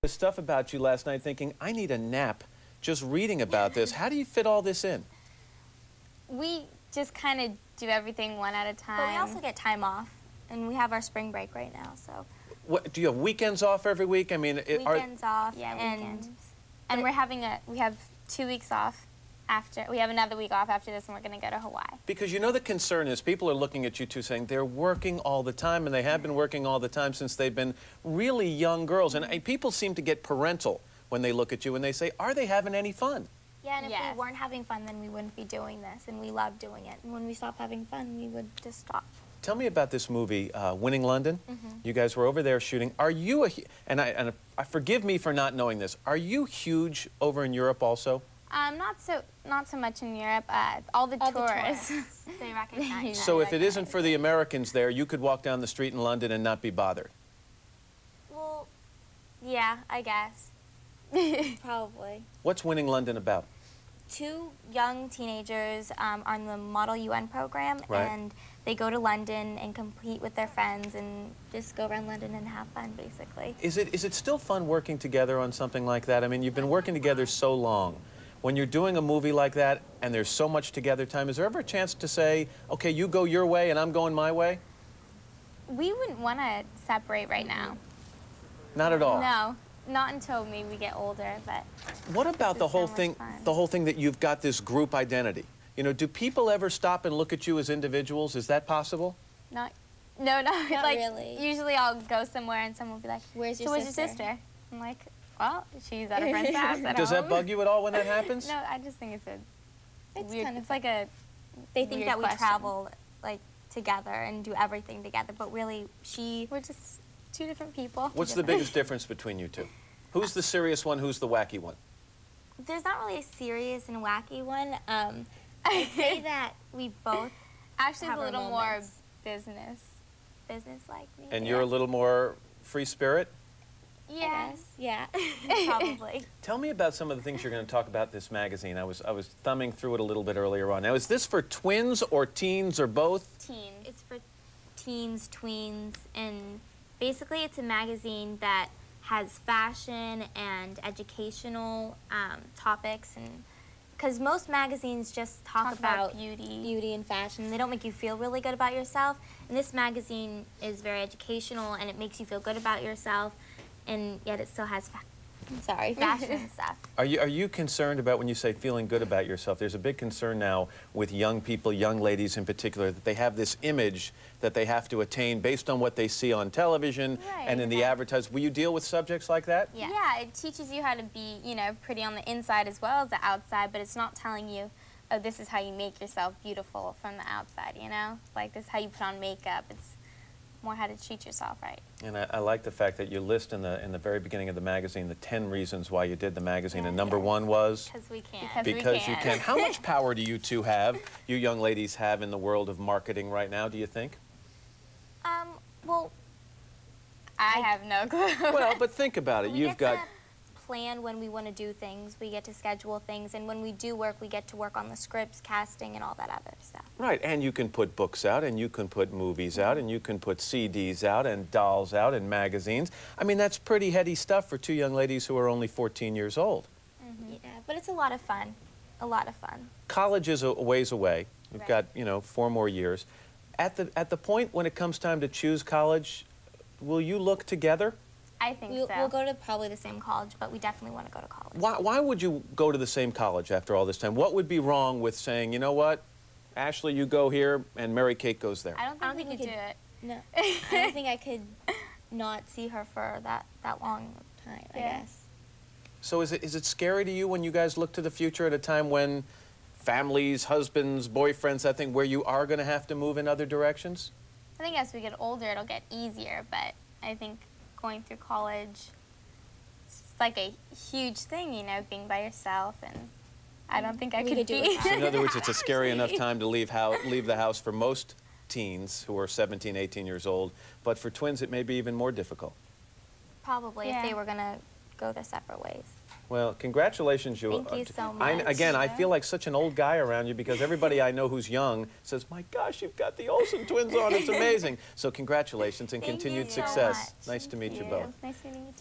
The stuff about you last night thinking, I need a nap just reading about this. How do you fit all this in? We just kind of do everything one at a time. But we also get time off, and we have our spring break right now, so. What, do you have weekends off every week? I mean, Weekends off, Yeah, and weekends. And we have 2 weeks off after, we have another week off after this, and we're going to go to Hawaii. because you know the concern is people are looking at you two saying they're working all the time, and they have been working all the time since they've been really young girls. And people seem to get parental when they look at you and they say, are they having any fun? yeah, and if Yes. we weren't having fun, then we wouldn't be doing this, and we love doing it. And when we stop having fun, we would just stop. Tell me about this movie, Winning London. You guys were over there shooting. Are you and forgive me for not knowing this. Are you huge over in Europe also? Not so much in Europe. All the tourists. They recognize us. So if it isn't for the Americans there, you could walk down the street in London and not be bothered. Well, yeah, I guess. Probably. What's Winning London about? 2 young teenagers on the Model UN program, Right. and they go to London and compete with their friends and just go around London and have fun, basically. Is it still fun working together on something like that? I mean, you've been working together so long. When you're doing a movie like that and there's so much together time, is there ever a chance to say, okay, you go your way and I'm going my way? We wouldn't want to separate right now. Not at all. No, not until maybe we get older, but What about This the is whole so much thing? fun. The whole thing that you've got this group identity. You know, do people ever stop and look at you as individuals? Is that possible? not Not like, really. usually I'll go somewhere and someone will be like, Where's your so where's your sister?" sister? I'm like, well, she's at her friend's house at Does home. that bug you at all when that happens? No, I just think it's a It's weird, kind of it's like a They think weird that we question. travel, like, together and do everything together, but really, We're just 2 different people. What's the biggest difference between you two? Who's the serious one? Who's the wacky one? there's not really a serious and wacky one. I'd say that we both Ashley's have a our little moments. more business-like maybe. And you're a little more free spirit? Yeah. Yeah, probably. Tell me about some of the things you're going to talk about in this magazine. I was thumbing through it a little bit earlier on. Now, is this for twins or teens or both? Teens. It's for teens, tweens, and basically it's a magazine that has fashion and educational topics, and because most magazines just talk about beauty and fashion. They don't make you feel really good about yourself. And this magazine is very educational, and it makes you feel good about yourself, and yet it still has fashion and stuff. Are you concerned about when you say feeling good about yourself? There's a big concern now with young people, young ladies in particular, that they have this image that they have to attain based on what they see on television and in the advertising. Will you deal with subjects like that? Yeah. Yeah, it teaches you how to be, you know, pretty on the inside as well as the outside, but it's not telling you, oh, this is how you make yourself beautiful from the outside, you know? Like, this is how you put on makeup. It's more how to treat yourself right. And I like the fact that you list in the very beginning of the magazine the 10 reasons why you did the magazine, and number 1 was? Because we can. Because you can. How much power do you two have, you young ladies have in the world of marketing right now, do you think? Well, I have no clue. Well, but think about it. we You've get got... to plan when we want to do things. We get to schedule things, and when we do work, we get to work on the scripts, casting, and all that other stuff. Right, and you can put books out, and you can put movies out, and you can put CDs out, and dolls out, and magazines. I mean, that's pretty heady stuff for 2 young ladies who are only 14 years old. Yeah, but it's a lot of fun. A lot of fun. College is a ways away. We've got, you know, 4 more years. At the point when it comes time to choose college, will you look together? I think so. We'll go to probably the same college, but we definitely want to go to college. Why would you go to the same college after all this time? What would be wrong with saying, you know what, Ashley, you go here, and Mary Kate goes there? I don't think we could do it. No, I don't think I could not see her for that long of time, I guess. So is it scary to you when you guys look to the future at a time when families, husbands, boyfriends, that thing, where you are going to have to move in other directions? I think as we get older, it'll get easier, but I think going through college, it's like a huge thing, you know, being by yourself, and I don't think I could do be. it. So in other words, it's a scary enough time to leave the house for most teens who are 17, 18 years old, but for twins it may be even more difficult. Probably, if they were going to go their separate ways. Well, congratulations. Thank you so much. Again, I feel like such an old guy around you because everybody I know who's young says, my gosh, you've got the Olsen Twins on. It's amazing. So congratulations and Thank continued you so success. much. Nice to meet you both. Nice meeting you too.